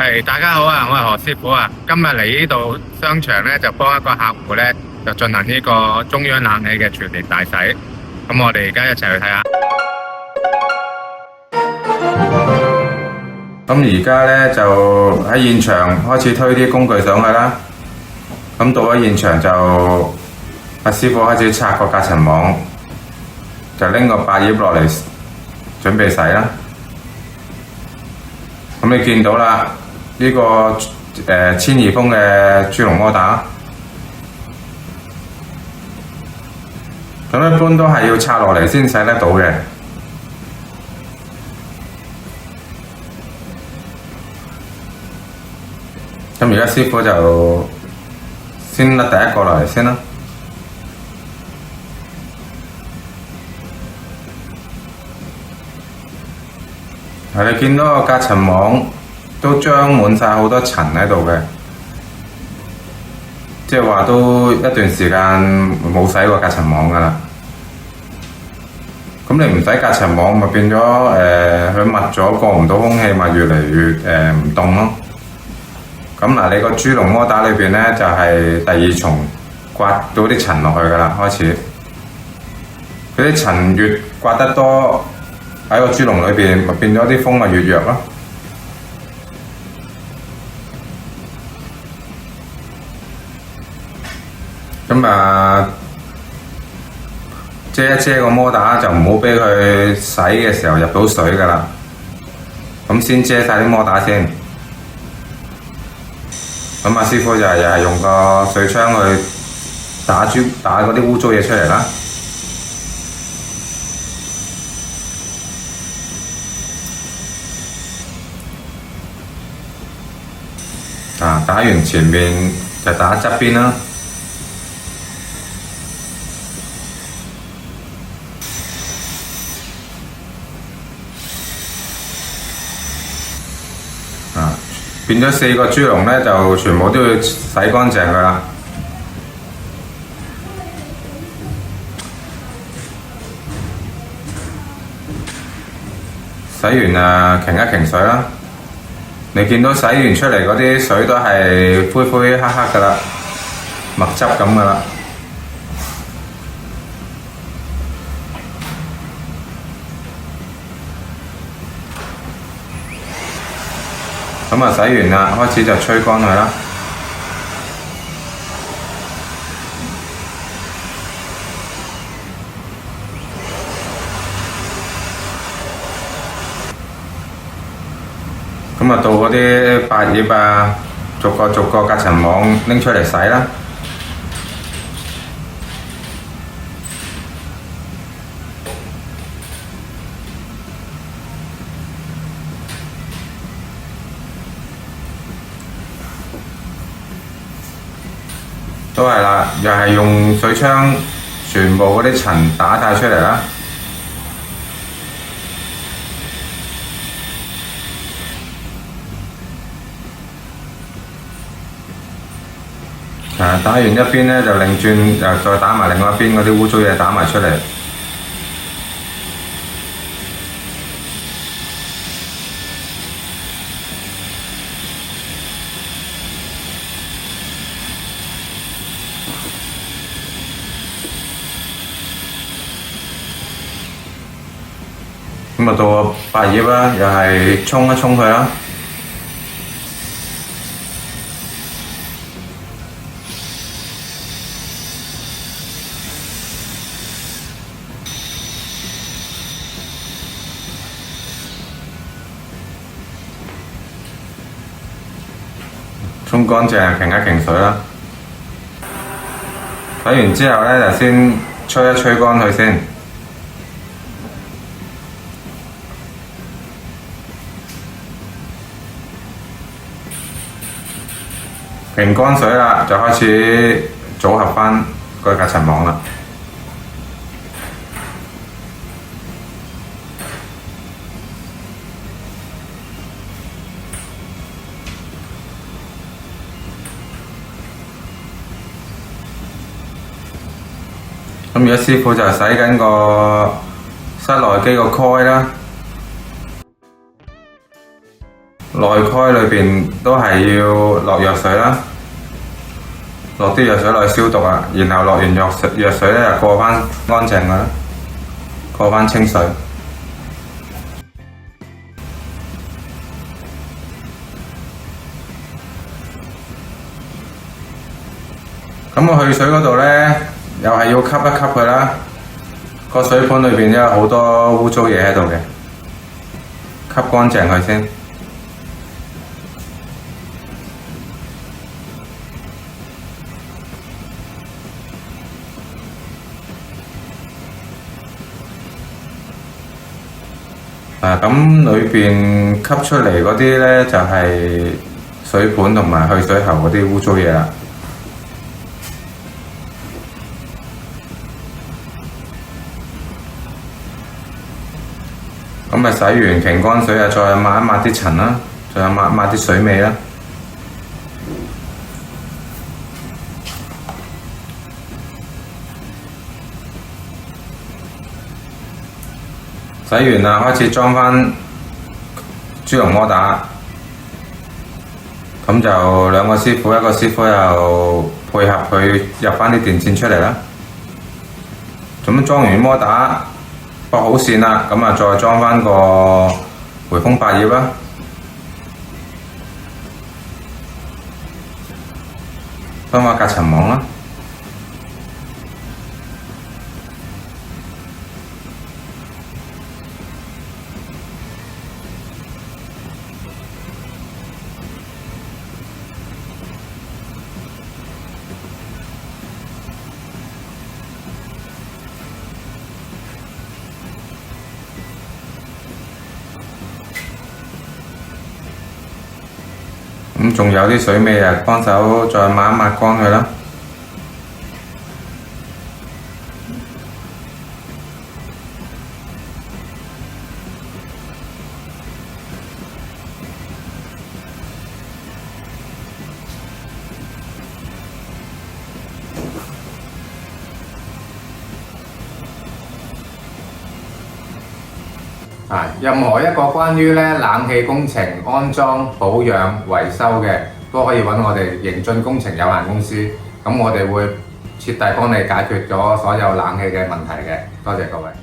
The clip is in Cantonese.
係，大家好啊，我係何師傅啊。今日嚟呢度商場咧，就幫一個客戶咧，就進行呢個中央冷氣嘅全年大洗。咁我哋而家一齊去睇下。咁而家咧就喺現場開始推啲工具上去啦。咁到咗現場就阿師傅開始拆個隔塵網，就拎個百葉落嚟準備洗啦。咁你見到啦，呢個千二峰嘅豬籠摩打，咁一般都係要拆落嚟先洗得到嘅。咁而家師傅就先甩第一個落嚟先啦。你見到個隔塵網都裝滿晒好多塵喺度嘅，即係話都一段時間冇洗過隔塵網㗎啦。咁你唔洗隔塵網，咪變咗佢密咗過唔到空氣，咪越嚟越唔凍咯。咁嗱，你個豬籠摩打裏邊咧就係第二重刮到啲塵落去㗎啦，開始。嗰啲塵越刮得多喺個豬籠裏邊，咪變咗啲風咪越弱咯。咁啊，遮一遮個摩打就唔好俾佢洗嘅時候入到水㗎啦。咁先遮晒啲摩打先。咁阿師傅就又係用個水槍去打嗰啲污糟嘢出嚟啦。打完前面就打側邊啦。變咗4個豬籠咧，就全部都要洗乾淨㗎啦。洗完擎一擎水啦。你見到洗完出嚟嗰啲水都係灰灰黑黑㗎啦，墨汁咁㗎啦。咁洗完啦，開始就吹乾佢啦。到嗰啲百葉逐個隔塵網拎出嚟洗啦。都係啦，又係用水槍全部嗰啲塵打晒出嚟啦。打完一邊咧就擰轉，又再打埋另外一邊嗰啲污糟嘢打埋出嚟。咁到百葉啦，又係沖一沖佢啦。沖乾淨，擎一擎水啦。洗完之後咧，就先吹一吹乾佢先。擎乾水啦，就開始組合返個隔塵網啦。咁而家師傅就洗緊個室內機個開啦。內蓋裏邊都係要落藥水啦，落啲藥水落去消毒啊，然後落完藥水咧就過翻乾淨㗎啦，過翻清水。咁我去水嗰度咧，又係要吸一吸佢啦。個水盤裏邊有好多污糟嘢喺度嘅，吸乾淨佢先。咁裏邊吸出嚟嗰啲咧就係水盤同埋去水喉嗰啲污糟嘢啦。咁咪洗完擎乾水啊，再抹一抹啲塵啦，再抹一抹啲水味啦。洗完啦，開始裝返豬籠摩打，咁就兩個師傅，一個師傅又配合佢入返啲電線出嚟啦。咁裝完摩打，駁好線啦，咁啊再裝返個回風百葉啦。裝返隔塵網啦。咁仲有啲水味啊，幫手再抹一抹乾佢啦。任何一個關於冷氣工程安裝、保養、維修嘅，都可以揾我哋盈進工程有限公司。咁我哋會徹底幫你解決咗所有冷氣嘅問題嘅。多謝各位。